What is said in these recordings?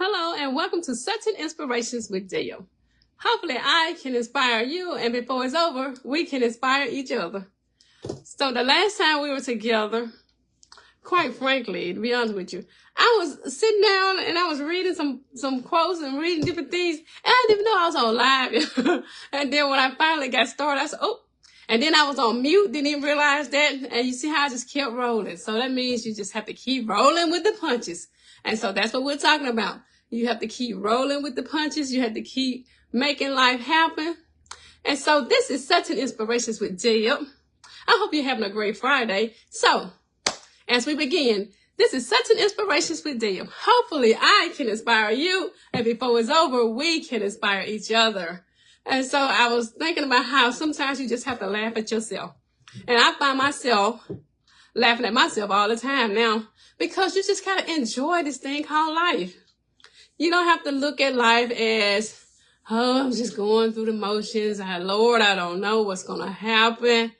Hello and welcome to Sud10 Inspirations with Deb. Hopefully I can inspire you, and before it's over, we can inspire each other. So the last time we were together, quite frankly, to be honest with you, I was sitting down and I was reading some quotes and reading different things, and I didn't even know I was on live. And then when I finally got started, I said, oh, and then I was on mute, didn't even realize that. And you see how I just kept rolling. So that means you just have to keep rolling with the punches. And so that's what we're talking about. You have to keep rolling with the punches. You have to keep making life happen. And so this is Sud10 Inspirations with Deb. I hope you're having a great Friday. So as we begin, this is Sud10 Inspirations with Deb. Hopefully I can inspire you, and before it's over, we can inspire each other. And so I was thinking about how sometimes you just have to laugh at yourself. And I find myself laughing at myself all the time now, because you just gotta enjoy this thing called life. You don't have to look at life as, oh, I'm just going through the motions. Lord, I don't know what's gonna happen.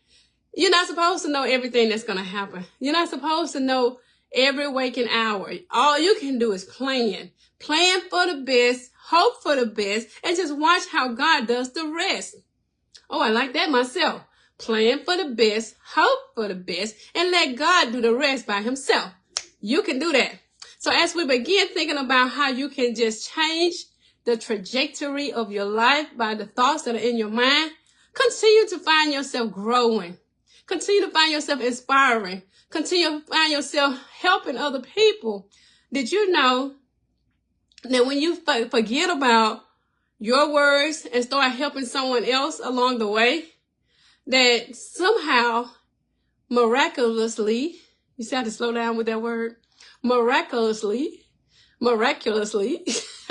You're not supposed to know everything that's gonna happen. You're not supposed to know every waking hour. All you can do is plan. Plan for the best, hope for the best, and just watch how God does the rest. Oh, I like that myself. Plan for the best, hope for the best, and let God do the rest by himself. You can do that. So as we begin thinking about how you can just change the trajectory of your life by the thoughts that are in your mind, continue to find yourself growing. Continue to find yourself inspiring. Continue to find yourself helping other people. Did you know that when you forget about your words and start helping someone else along the way, that somehow, miraculously, you see how to slow down with that word? Miraculously,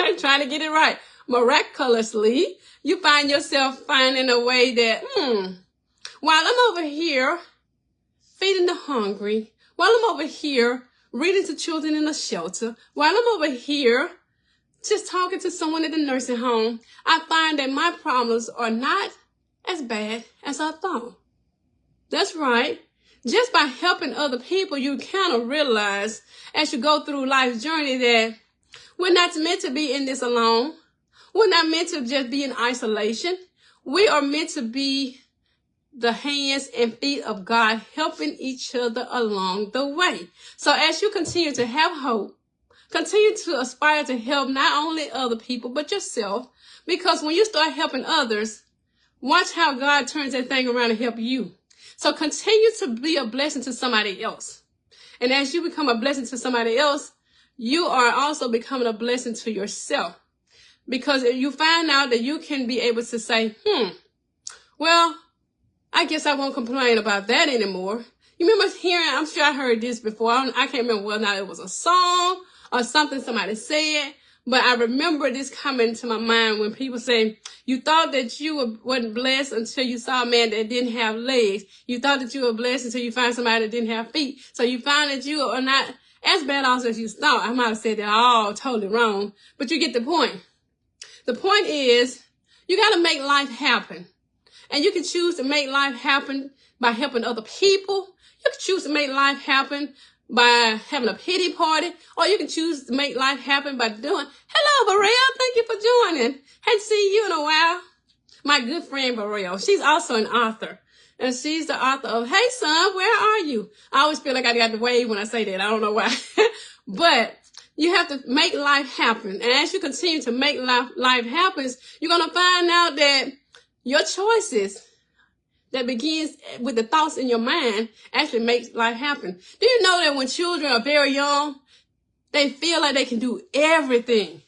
I'm trying to get it right. Miraculously, you find yourself finding a way that, while I'm over here feeding the hungry, while I'm over here reading to children in a shelter, while I'm over here just talking to someone at the nursing home, I find that my problems are not as bad as I thought. That's right. Just by helping other people, you kind of realize as you go through life's journey that we're not meant to be in this alone. We're not meant to just be in isolation. We are meant to be the hands and feet of God, helping each other along the way. So as you continue to have hope, continue to aspire to help not only other people, but yourself. Because when you start helping others, watch how God turns that thing around and help you. So continue to be a blessing to somebody else. And as you become a blessing to somebody else, you are also becoming a blessing to yourself. Because you find out that you can be able to say, well, I guess I won't complain about that anymore. You remember hearing, I'm sure I heard this before. I can't remember whether or not it was a song or something somebody said. But I remember this coming to my mind when people say, you thought that you wasn't blessed until you saw a man that didn't have legs. You thought that you were blessed until you found somebody that didn't have feet. So you found that you are not as bad off as you thought. I might have said that all totally wrong, but you get the point. The point is, you got to make life happen. And you can choose to make life happen by helping other people. You can choose to make life happen by having a pity party, or you can choose to make life happen by doing, hello, Burrell, thank you for joining. Hadn't seen you in a while. My good friend, Burrell, she's also an author, and she's the author of, hey, son, where are you? I always feel like I got to wave when I say that. I don't know why. But you have to make life happen. And as you continue to make life happen, you're going to find out that your choices that begins with the thoughts in your mind actually makes life happen. Do you know that when children are very young, they feel like they can do everything?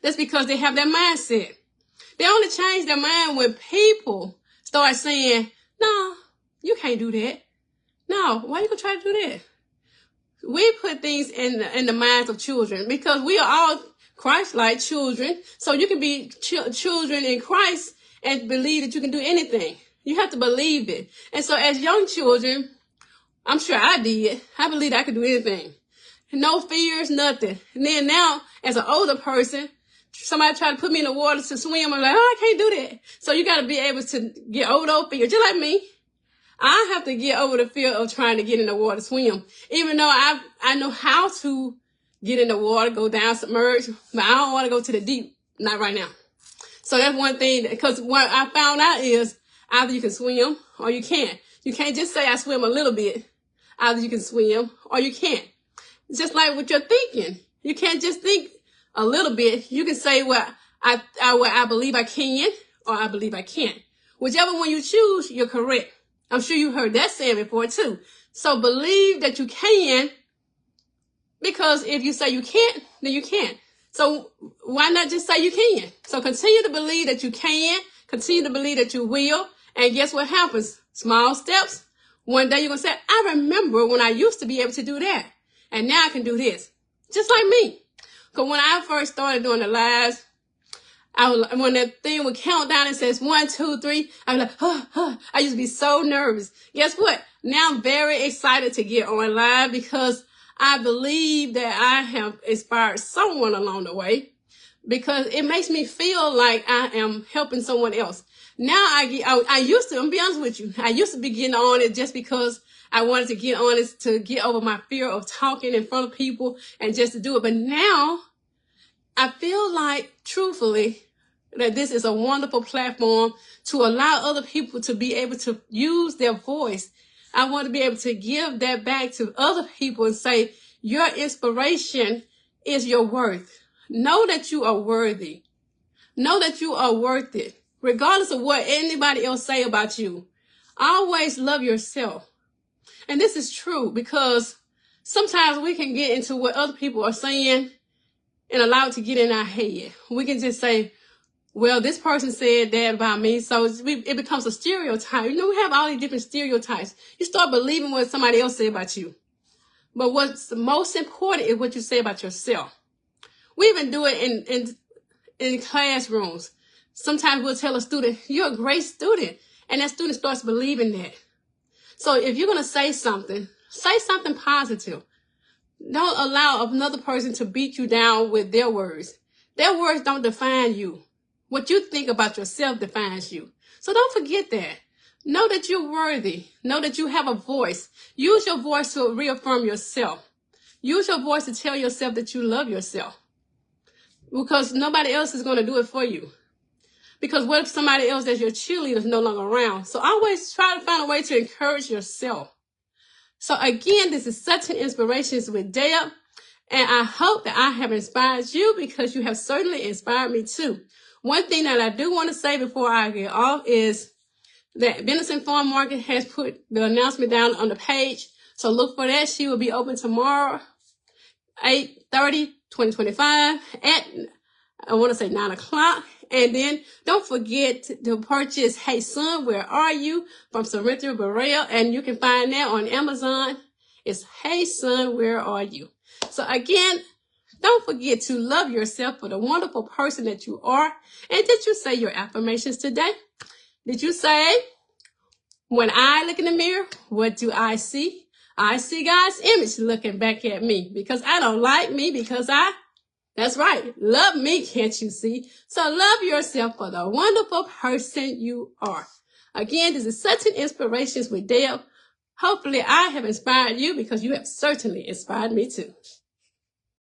That's because they have that mindset. They only change their mind when people start saying, no, you can't do that. No, why you gonna try to do that? We put things in the minds of children because we are all Christ-like children. So you can be children in Christ and believe that you can do anything. You have to believe it. And so as young children, I'm sure I did. I believed I could do anything. No fears, nothing. And then now, as an older person, somebody tried to put me in the water to swim. I'm like, oh, I can't do that. So you got to be able to get over those fears. Just like me. I have to get over the fear of trying to get in the water to swim. Even though I know how to get in the water, go down, submerge, but I don't want to go to the deep, not right now. So that's one thing, because what I found out is either you can swim or you can't. You can't just say I swim a little bit. Either you can swim or you can't. Just like with your thinking. You can't just think a little bit. You can say, well, I believe I can or I believe I can't. Whichever one you choose, you're correct. I'm sure you heard that saying before too. So believe that you can, because if you say you can't, then you can't. So why not just say you can? So continue to believe that you can, continue to believe that you will, and guess what happens? Small steps. One day you're going to say, I remember when I used to be able to do that, and now I can do this. Just like me. Because when I first started doing the lives, when that thing would count down and says 1, 2, 3, I'm like, I used to be so nervous. Guess what? Now I'm very excited to get on live because I believe that I have inspired someone along the way, because it makes me feel like I am helping someone else. Now I used to, I'm be honest with you, I used to be getting on it just because I wanted to get on it to get over my fear of talking in front of people and just to do it. But now I feel like, truthfully, that this is a wonderful platform to allow other people to be able to use their voice. I want to be able to give that back to other people and say, your inspiration is your worth. Know that you are worthy. Know that you are worth it, regardless of what anybody else say about you. Always love yourself. And this is true because sometimes we can get into what other people are saying and allow it to get in our head. We can just say, well, this person said that about me, so it becomes a stereotype. You know, we have all these different stereotypes. You start believing what somebody else said about you. But what's most important is what you say about yourself. We even do it in classrooms. Sometimes we'll tell a student, you're a great student. And that student starts believing that. So if you're going to say something positive. Don't allow another person to beat you down with their words. Their words don't define you. What you think about yourself defines you. So don't forget that. Know that you're worthy. Know that you have a voice. Use your voice to reaffirm yourself. Use your voice to tell yourself that you love yourself. Because nobody else is going to do it for you. Because what if somebody else that's your cheerleader is no longer around? So always try to find a way to encourage yourself. So again, this is Sud10 Inspirations with Deb. And I hope that I have inspired you, because you have certainly inspired me too. One thing that I do want to say before I get off is that Venison Farm Market has put the announcement down on the page. So look for that. She will be open tomorrow, 8/30/2025 at, I want to say 9 o'clock. And then don't forget to purchase Hey Son, Where Are You? From Sorrento Burrell. And you can find that on Amazon. It's Hey Son, Where Are You? So again, don't forget to love yourself for the wonderful person that you are. And did you say your affirmations today? Did you say, when I look in the mirror, what do I see? I see God's image looking back at me, because I don't like me, because that's right, love me, can't you see? So love yourself for the wonderful person you are. Again, this is Sud10 Inspirations with Deb. Hopefully I have inspired you, because you have certainly inspired me too.